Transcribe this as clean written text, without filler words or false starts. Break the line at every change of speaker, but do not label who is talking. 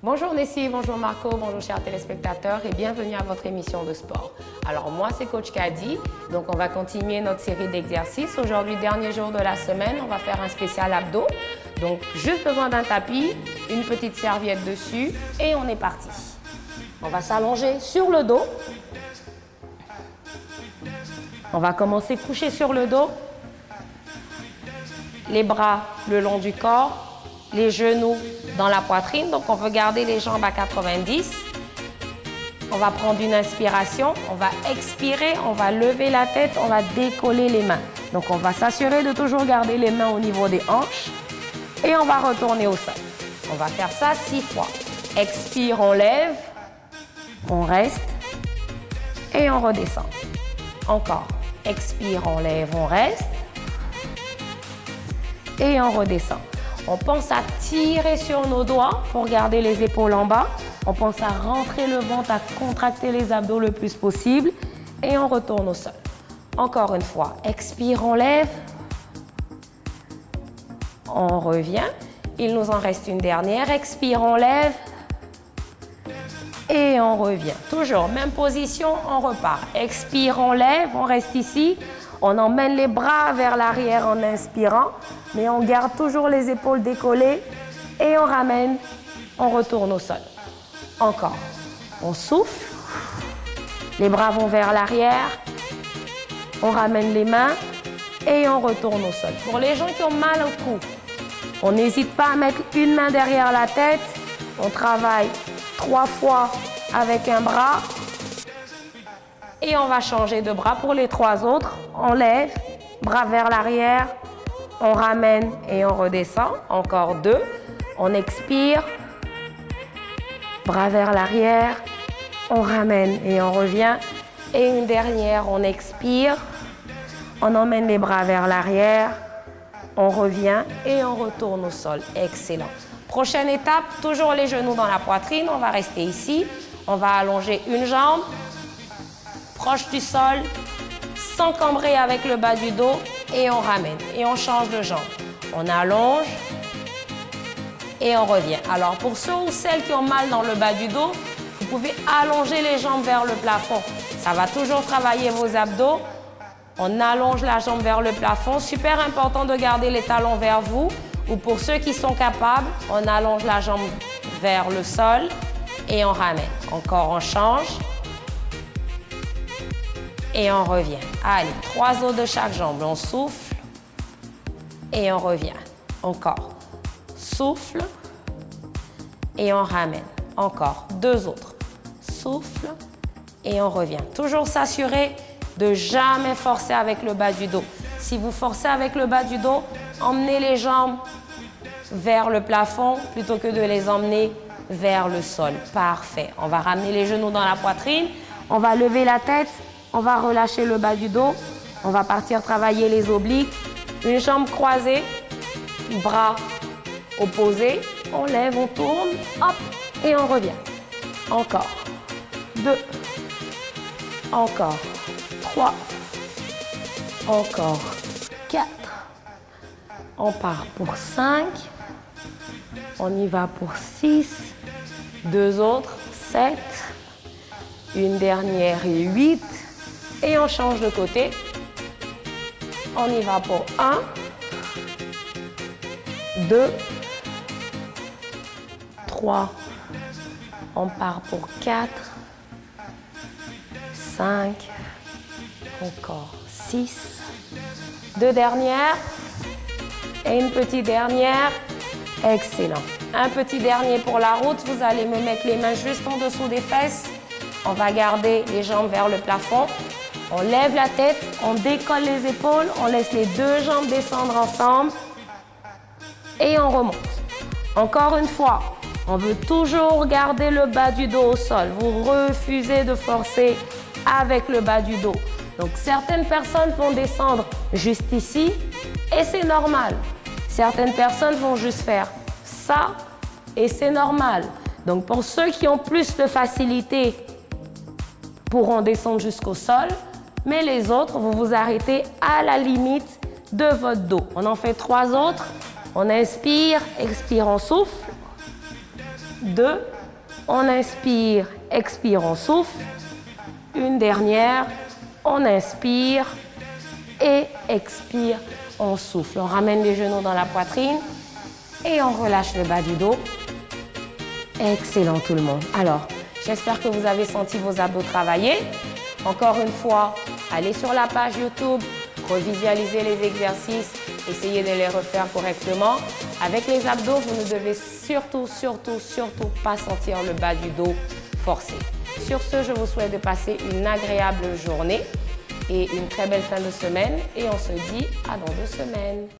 Bonjour Nessie, bonjour Marco, bonjour chers téléspectateurs et bienvenue à votre émission de sport. Alors moi c'est Coach Kadi, donc on va continuer notre série d'exercices. Aujourd'hui, dernier jour de la semaine, on va faire un spécial abdos. Donc juste besoin d'un tapis, une petite serviette dessus et on est parti. On va s'allonger sur le dos. On va commencer couché sur le dos. Les bras le long du corps. Les genoux dans la poitrine, donc on veut garder les jambes à 90. On va prendre une inspiration, on va expirer, on va lever la tête, on va décoller les mains. Donc on va s'assurer de toujours garder les mains au niveau des hanches et on va retourner au sol. On va faire ça 6 fois. Expire, on lève, on reste et on redescend. Encore. Expire, on lève, on reste et on redescend. On pense à tirer sur nos doigts pour garder les épaules en bas. On pense à rentrer le ventre, à contracter les abdos le plus possible. Et on retourne au sol. Encore une fois. Expire, on lève. On revient. Il nous en reste une dernière. Expire, on lève. Et on revient. Toujours, même position, on repart. Expire, on lève, on reste ici. On emmène les bras vers l'arrière en inspirant, mais on garde toujours les épaules décollées et on ramène, on retourne au sol. Encore. On souffle, les bras vont vers l'arrière, on ramène les mains et on retourne au sol. Pour les gens qui ont mal au cou, on n'hésite pas à mettre une main derrière la tête. On travaille 3 fois avec un bras. Et on va changer de bras pour les 3 autres. On lève, bras vers l'arrière, on ramène et on redescend. Encore 2. On expire, bras vers l'arrière, on ramène et on revient. Et une dernière, on expire, on emmène les bras vers l'arrière, on revient et on retourne au sol. Excellent. Prochaine étape, toujours les genoux dans la poitrine. On va rester ici. On va allonger une jambe. Proche du sol, s'encombrer avec le bas du dos et on ramène. Et on change de jambe. On allonge et on revient. Alors pour ceux ou celles qui ont mal dans le bas du dos, vous pouvez allonger les jambes vers le plafond. Ça va toujours travailler vos abdos. On allonge la jambe vers le plafond. Super important de garder les talons vers vous. Ou pour ceux qui sont capables, on allonge la jambe vers le sol et on ramène. Encore, on change. Et on revient. Allez, 3 autres de chaque jambe. On souffle et on revient. Encore. Souffle et on ramène. Encore. 2 autres. Souffle et on revient. Toujours s'assurer de jamais forcer avec le bas du dos. Si vous forcez avec le bas du dos, emmenez les jambes vers le plafond plutôt que de les emmener vers le sol. Parfait. On va ramener les genoux dans la poitrine. On va lever la tête. On va relâcher le bas du dos. On va partir travailler les obliques. Une jambe croisée, bras opposés. On lève, on tourne, hop, et on revient. Encore. 2. Encore. 3. Encore. 4. On part pour 5. On y va pour 6. 2 autres. 7. Une dernière et 8. Et on change de côté. On y va pour 1, 2, 3. On part pour 4, 5, encore 6. 2 dernières et une petite dernière. Excellent. Un petit dernier pour la route. Vous allez me mettre les mains juste en dessous des fesses. On va garder les jambes vers le plafond. On lève la tête, on décolle les épaules, on laisse les 2 jambes descendre ensemble et on remonte. Encore une fois, on veut toujours garder le bas du dos au sol. Vous refusez de forcer avec le bas du dos. Donc certaines personnes vont descendre juste ici et c'est normal. Certaines personnes vont juste faire ça et c'est normal. Donc pour ceux qui ont plus de facilité, pourront descendre jusqu'au sol. Mais les autres, vous vous arrêtez à la limite de votre dos. On en fait 3 autres. On inspire, expire, on souffle. 2. On inspire, expire, on souffle. Une dernière, on inspire et expire, on souffle. On ramène les genoux dans la poitrine et on relâche le bas du dos. Excellent tout le monde. Alors, j'espère que vous avez senti vos abdos travailler. Encore une fois, allez sur la page YouTube, revisualisez les exercices, essayez de les refaire correctement. Avec les abdos, vous ne devez surtout pas sentir le bas du dos forcé. Sur ce, je vous souhaite de passer une agréable journée et une très belle fin de semaine. Et on se dit à dans 2 semaines.